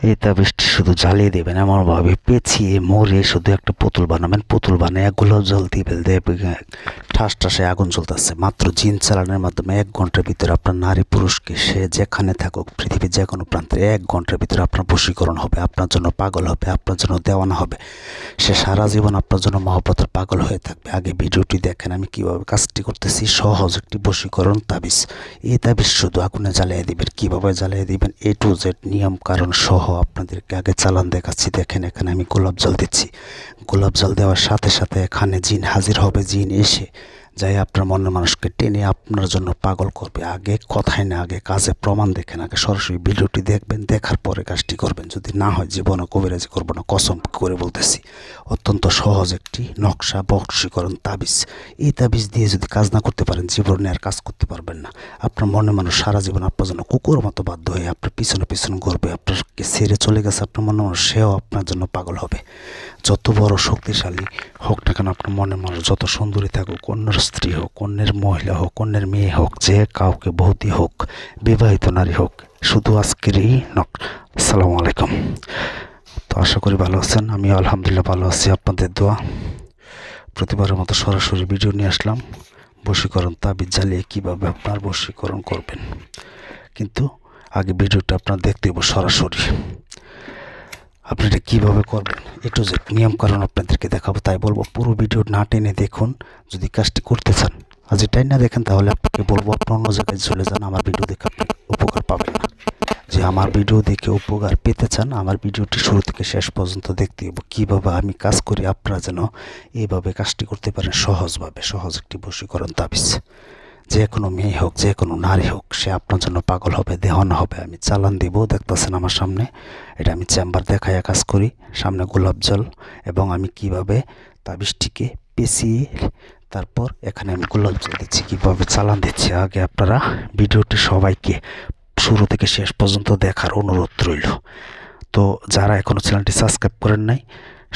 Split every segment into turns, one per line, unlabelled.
এই তাবিজটি শুধু জ্বালিয়ে দেবেন, এমনভাবে পেঁচিয়ে মরে শুধু একটা পুতুল বানাবেন। পুতুল বানিয়ে গোলাপ জল দিবেন, ঠাস ঠাসে আগুন জ্বলতেছে। মাত্র জিন চালানোর মাধ্যমে 1 ঘন্টার ভিতরে আপনার নারী পুরুষকে, সে যেখানে থাকুক পৃথিবীর যে কোনো প্রান্তে, 1 ঘন্টার ভিতরে আপনার বশীকরণ হবে, আপনার জন্য পাগল হবে, আপনার জন্য দেওয়ানা হবে। সে সারা জীবন আপনার জন্য মহব্বতের পাগল হয়ে থাকবে। আগে ভিডিওটি দেখেন আমি কিভাবে কাজটি করতেছি। সহজ একটি বশীকরণ তাবিজ। এই তাবিজ শুধু আগুনে জ্বালিয়ে দিবেন। কিভাবে জ্বালিয়ে দিবেন A to Z নিয়ম কারণ সহ আপনাদেরকে আগে চালান দেখাচ্ছি। দেখেন এখানে আমি গোলাপ জল দিচ্ছি। গোলাপ জল দেওয়ার সাথে সাথে এখানে জিন হাজির হবে। জিন এসে যাই আপনার মনের মানুষকে টেনে আপনার জন্য পাগল করবে। আগে কথায় না, আগে কাজে প্রমাণ দেখেন। আগে সরাসরি ভিডিওটি দেখবেন, দেখার পরে কাজটি করবেন। যদি না হয় জীবনে কবিরাজি করবো না, কসম করে বলতেছি। অত্যন্ত সহজ একটি নকশা বশীকরণ তাবিজ। এই তাবিজ দিয়ে যদি কাজ না করতে পারেন, জীবনে আর কাজ করতে পারবেন না। আপনার মনের মানুষ সারা জীবন আপনার জন্য কুকুর মতো বাধ্য হয়ে আপনার পিছনে পিছনে ঘুরবে। আপনাকে ছেড়ে চলে গেছে আপনার মনের মানুষ, সেও আপনার জন্য পাগল হবে। যত বড় শক্তিশালী হোক না কেন আপনার মনের মানুষ, যত সুন্দরী থাকুক, অন্যের স্ত্রী হোক, অন্যের মহিলা হোক, অন্যের মেয়ে হোক, যে কাউকে বৌদি হোক, বিবাহিত নারী হোক, শুধু আজকের এই আসসালামু আলাইকুম। তো আশা করি ভালো আছেন। আমি আলহামদুলিল্লাহ ভালো আছি, আপনাদের দোয়া। প্রতিবারের মতো সরাসরি ভিডিও নিয়ে আসলাম। বশীকরণ তাবিজ জ্বালিয়ে কীভাবে আপনার বশীকরণ করবেন। কিন্তু আগে ভিডিওটা আপনার দেখতে হবে সরাসরি। আপনি এটা কীভাবে করবেন A to Z নিয়ম কারণ আপনাদেরকে দেখাবো। তাই বলবো পুরো ভিডিও না টেনে দেখুন। যদি কাজটি করতে চান, আর যেটাই না দেখেন, তাহলে আপনাকে বলবো আপনি অন্য জায়গায় চলে যান। আমার ভিডিও দেখে আপনি উপকার পাবেন না। যে আমার ভিডিও দেখে উপকার পেতে চান, আমার ভিডিওটি শুরু থেকে শেষ পর্যন্ত দেখতে হবে। কীভাবে আমি কাজ করি, আপনারা যেন এইভাবে কাজটি করতে পারেন সহজভাবে। সহজ একটি বশীকরণ তাবিজ। যে কোনো মেয়ে হোক, যে কোনো নারী হোক, সে আপনার জন্য পাগল হবে, দেওয়ানা হবে। আমি চালান দিব, দেখতেছেন আমার সামনে। এটা আমি চেম্বার দেখাইয়া কাজ করি। সামনে গোলাপ জল এবং আমি কিভাবে তাবিজটিকে পেঁচিয়ে তারপর এখানে আমি গোলাপ জল দিচ্ছি, কীভাবে চালান দিচ্ছি। আগে আপনারা ভিডিওটি সবাইকে শুরু থেকে শেষ পর্যন্ত দেখার অনুরোধ রইল। তো যারা এখনও চ্যানেলটি সাবস্ক্রাইব করেন নাই,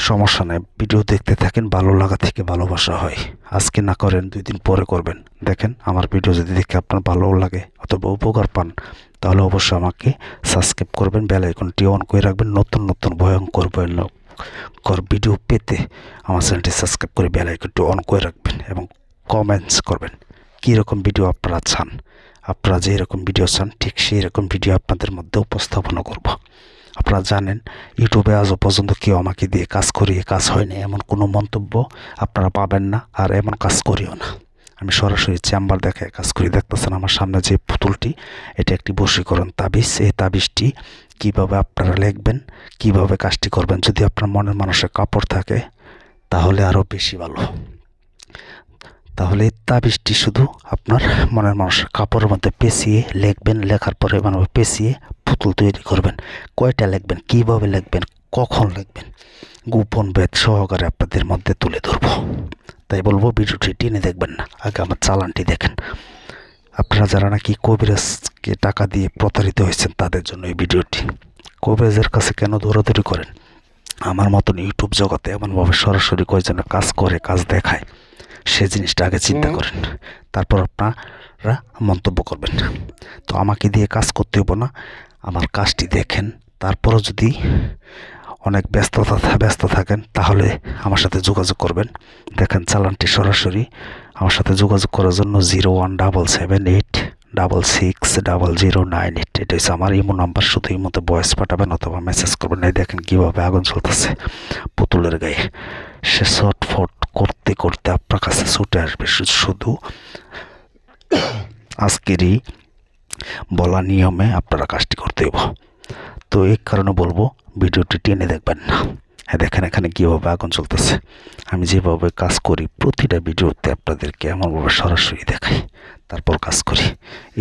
সমস্যা নেই, ভিডিও দেখতে থাকেন। ভালো লাগা থেকে ভালোবাসা হয়। আজকে না করেন, 2 দিন পরে করবেন। দেখেন আমার ভিডিও যদি দেখে আপনার ভালো লাগে অথবা উপকার পান, তাহলে অবশ্যই আমাকে সাবস্ক্রাইব করবেন, বেল আইকনটি অন করে রাখবেন। নতুন নতুন ভয়ঙ্কর ভিডিও পেতে আমার চ্যানেলটি সাবস্ক্রাইব করে বেল আইকনটি অন করে রাখবেন এবং কমেন্টস করবেন কীরকম ভিডিও আপনারা চান। আপনারা যে এরকম ভিডিও চান, ঠিক সেই রকম ভিডিও আপনাদের মধ্যে উপস্থাপনা করব। আপনারা জানেন ইউটিউবে আজও পর্যন্ত কেউ আমাকে দিয়ে কাজ করিয়ে কাজ হয়নি, এমন কোনো মন্তব্য আপনারা পাবেন না। আর এমন কাজ করিও না। আমি সরাসরি চেম্বার দেখায় কাজ করি। দেখতেছেন আমার সামনে যে পুতুলটি, এটা একটি বশীকরণ তাবিজ। এই তাবিজটি কীভাবে আপনারা লিখবেন, কীভাবে কাজটি করবেন, যদি আপনার মনের মানুষের কাপড় থাকে তাহলে আরও বেশি ভালো। তাহলে এই তাবিজটি শুধু আপনার মনের মানুষের কাপড়ের মধ্যে পেঁচিয়ে লিখবেন। লেখার পরে এমনভাবে পেঁচিয়ে পুতুল তৈরি করবেন। কয়টা লিখবেন, কীভাবে লিখবেন, কখন লিখবেন, গোপন ভেদ সহকারে আপনাদের মধ্যে তুলে ধরব। তাই বলবো ভিডিওটি টেনে দেখবেন না, আগে আমার চালানটি দেখেন। আপনারা যারা নাকি কবিরাজকে টাকা দিয়ে প্রতারিত হয়েছেন, তাদের জন্য এই ভিডিওটি। কবিরাজের কাছে কেন দৌড়াদৌড়ি করেন? আমার মতন ইউটিউব জগতে এমনভাবে সরাসরি কয়জনে কাজ করে, কাজ দেখায়, সে জিনিসটা আগে চিন্তা করেন, তারপর আপনারা মন্তব্য করবেন। তো আমাকে দিয়ে কাজ করতে হবো না, আমার কাজটি দেখেন। তারপরও যদি অনেক ব্যস্ত থাকেন, তাহলে আমার সাথে যোগাযোগ করবেন। দেখেন চালানটি সরাসরি। আমার সাথে যোগাযোগ করার জন্য 01778660098, এটা হচ্ছে আমার ইমো নাম্বার। শুধু ইমোতে ভয়েস পাঠাবেন অথবা মেসেজ করবেন। এই দেখেন কীভাবে আগুন চলতেছে পুতুলের গায়ে। সে শটফট করতে করতে আপনার কাছে ছুটে আসবে। শুধু আজকেরই বলা নিয়মে আপনারা কাজটি করতে হইব। তো এই কারণে বলবো ভিডিওটি টেনে দেখবেন না। হ্যাঁ, দেখেন এখানে কীভাবে আগুন চলতেছে। আমি যেভাবে কাজ করি প্রতিটা ভিডিওতে আপনাদেরকে এমনভাবে সরাসরি দেখাই, তারপর কাজ করি।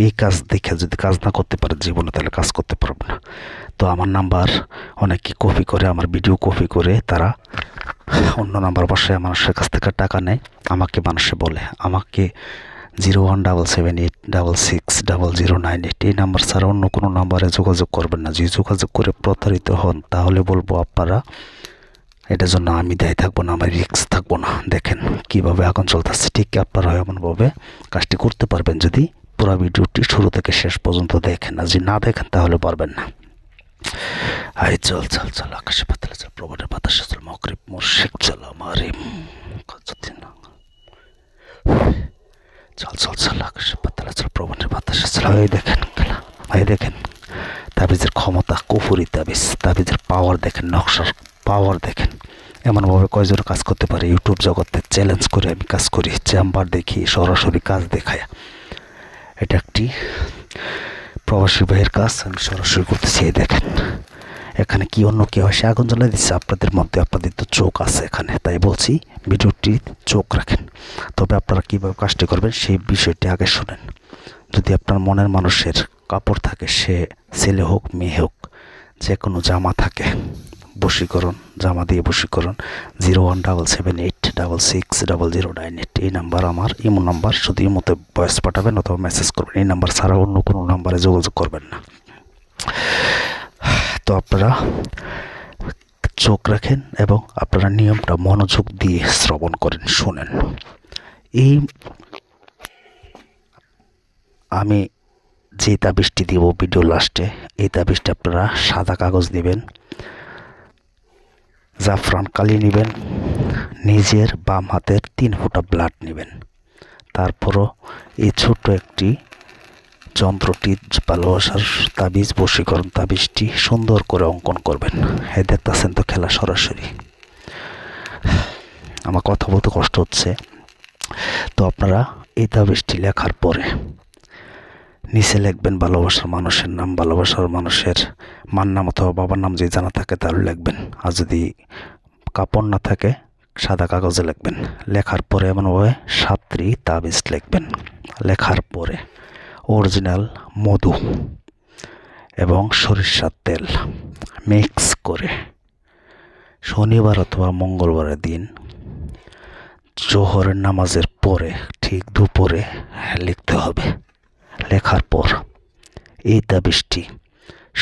এই কাজ দেখে যদি কাজ না করতে পারে জীবনে, তাহলে কাজ করতে পারবে না। তো আমার নাম্বার অনেকে কপি করে, আমার ভিডিও কপি করে তারা অন্য নাম্বার বসায় মানুষের কাছ থেকে টাকা নেয়। আমাকে মানুষে বলে, আমাকে 01778660098 এই নাম্বার ছাড়া অন্য কোনো নাম্বারে যোগাযোগ করবেন না। যদি যোগাযোগ করে প্রতারিত হন, তাহলে বলবো আপনারা, এটার জন্য আমি দায়ী থাকবো না, আমার রিস্ক থাকবো না। দেখেন কীভাবে আগুন চলতেছে। ঠিক আপনারা এমনভাবে কাজটি করতে পারবেন যদি পুরো ভিডিওটি শুরু থেকে শেষ পর্যন্ত দেখেন। আর যদি না দেখেন তাহলে পারবেন না। আয় চল চল চল, আকাশে পাতালে চল, প্রবাদের বাতাসে চল, মকরিব মুর্শিদ চল আমারে কতদিন। চল চল চল, আকাশে পাতালে চল, প্রবাদের বাতাসে চল। এই দেখেন খেলা, এই দেখেন তাবিজের ক্ষমতা, কুফুরি তাবিজ, তাবিজের পাওয়ার দেখেন, নকশার পাওয়ার দেখেন। এমনভাবে কয়জন কাজ করতে পারে। ইউটিউব জগতে চ্যালেঞ্জ করে আমি কাজ করি, চেম্বার দেখি, সরাসরি কাজ দেখায়। এটা একটি প্রবাসী ভাইয়ের কাজ, আমি সরাসরি করতেছি। এই দেখেন এখানে কি অন্য কেউ এসে আগুন জ্বালিয়ে দিচ্ছে আপনাদের মধ্যে। আপনাদের তো চোখ আছে এখানে, তাই বলছি ভিডিওটি চোখ রাখেন। তবে আপনারা কীভাবে কাজটি করবেন সেই বিষয়টি আগে শোনেন। যদি আপনার মনের মানুষের কাপড় থাকে, সে ছেলে হোক মেয়ে হোক, যে কোনো জামা থাকে, বশীকরণ জামা দিয়ে বশীকরণ 017786600998 এই নাম্বার আমার ইমো নাম্বার। শুধু ইমোতে ভয়েস পাঠাবেন অথবা মেসেজ করবেন। এই নাম্বার ছাড়া অন্য কোনো নাম্বারে যোগাযোগ করবেন না। তো আপনারা চোখ রাখেন এবং আপনারা নিয়মটা মনোযোগ দিয়ে শ্রবণ করেন, শোনেন। এই আমি যে তাবিজটি দিব ভিডিও লাস্টে, এই তাবিজটা আপনারা সাদা কাগজ নেবেন, জাফরান কালি নেবেন, নিজের বাম হাতের 3 ফোঁটা ব্লাড নেবেন। তারপরও এই ছোট্ট একটি যন্ত্রটি, ভালোবাসার তাবিজ, বশীকরণ তাবিজটি সুন্দর করে অঙ্কন করবেন। এই দেখতেছেন তো খেলা সরাসরি। আমার কথা বলতে কষ্ট হচ্ছে। তো আপনারা এই তাবিজটি লেখার পরে নিচে লিখবেন ভালোবাসার মানুষের নাম, ভালোবাসার মানুষের মার নাম অথবা বাবার নাম যদি জানা থাকে তাহলে লিখবেন। আর যদি কাপড় না থাকে সাদা কাগজে লিখবেন। লেখার পরে এমনভাবে 7টি তাবিজ লিখবেন। লেখার পরে অরিজিনাল মধু এবং সরিষার তেল মিক্স করে শনিবার অথবা মঙ্গলবারের দিন জোহরের নামাজের পরে ঠিক দুপুরে লিখতে হবে। লেখার পর এই তাবিজটি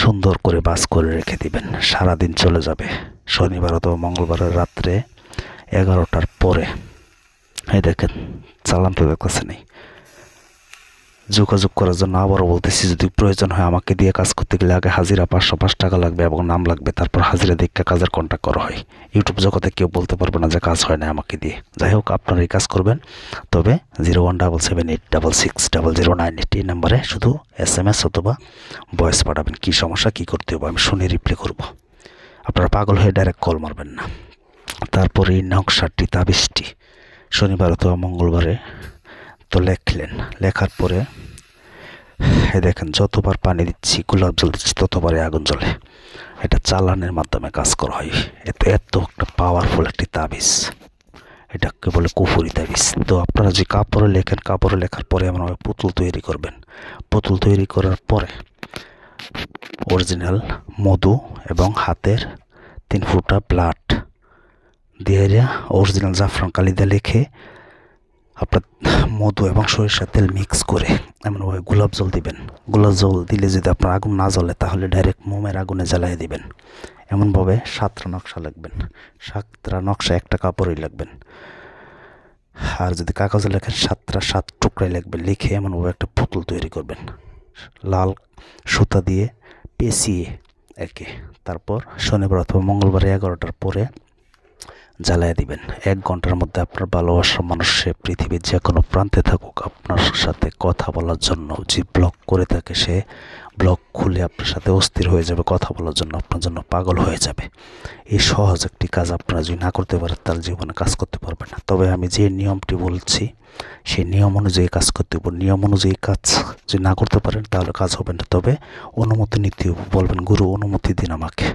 সুন্দর করে বাস করে রেখে দিবেন। সারাদিন চলে যাবে। শনিবার অথবা মঙ্গলবারের রাত্রে 11টার পরে এই দেখেন চালান তো দেখতেছে নেই। যোগাযোগ করার জন্য আবারও বলতেছি, যদি প্রয়োজন হয় আমাকে দিয়ে কাজ করতে গেলে আগে হাজিরা 505 টাকা লাগবে এবং নাম লাগবে। তারপর হাজিরা দেখে কাজের কন্ট্যাক্ট করা হয়। ইউটিউব জগতে কেউ বলতে পারবে না যে কাজ হয় না আমাকে দিয়ে। যাই হোক, আপনারা এই কাজ করবেন। তবে 017786600998 এই নাম্বারে শুধু SMS অথবা ভয়েস পাঠাবেন। কী সমস্যা, কী করতে হবে আমি শুনে রিপ্লাই করব। আপনারা পাগল হয়ে ডাইরেক্ট কল মারবেন না। তারপরে এই নকশাটি, তাবিজটি শনিবার অথবা মঙ্গলবারে তো লিখলেন। লেখার পরে দেখেন যতবার পানি দিচ্ছি, গোলাপ জল দিচ্ছি, ততবারই আগুন জ্বলে। এটা চালানের মাধ্যমে কাজ করা হয়। এত একটা পাওয়ারফুল একটি তাবিজ। এটাকে বলে কুফুরি তাবিজ। তো আপনারা যে কাপড়ে লেখেন, কাপড়ে লেখার পরে এমনভাবে পুতুল তৈরি করবেন। পুতুল তৈরি করার পরে অরিজিনাল মধু এবং হাতের 3 ফোঁটা ব্লাড দিয়ে অরিজিনাল জাফরান কালি দিয়ে লিখে আপনার মধু এবং সরিষার তেল মিক্স করে এমনভাবে গোলাপ জল দিবেন। গোলাপ জল দিলে যদি আপনার আগুন না জ্বলে তাহলে ডাইরেক্ট মোমের আগুনে জ্বালিয়ে দিবেন। এমনভাবে 7টা নকশা লিখবেন। 7টা নকশা একটা কাপড়ই লিখবেন। আর যদি কাগজে লেখেন 7টা 7 টুকরাই লিখবেন। লিখে এমনভাবে একটা পুতুল তৈরি করবেন লাল সুতা দিয়ে পেঁচিয়ে একে। তারপর শনিবার অথবা মঙ্গলবার 11টার পরে জ্বালায় দিবেন। 1 ঘন্টার মধ্যে আপনার ভালোবাসার মানুষ, সে পৃথিবীর যে কোনো প্রান্তে থাকুক, আপনার সাথে কথা বলার জন্য যে ব্লক করে থাকে, সে ব্লক খুলে আপনার সাথে অস্থির হয়ে যাবে। কথা বলার জন্য আপনার জন্য পাগল হয়ে যাবে। এই সহজ একটি কাজ আপনারা যদি না করতে পারেন তার জীবনে কাজ করতে পারবেন না। তবে আমি যে নিয়মটি বলছি সেই নিয়ম অনুযায়ী কাজ করতে হবে। নিয়ম অনুযায়ী কাজ যদি না করতে পারেন তাহলে কাজ হবে না। তবে অনুমতি নিতে হবে। বলবেন গুরু অনুমতি দিন আমাকে।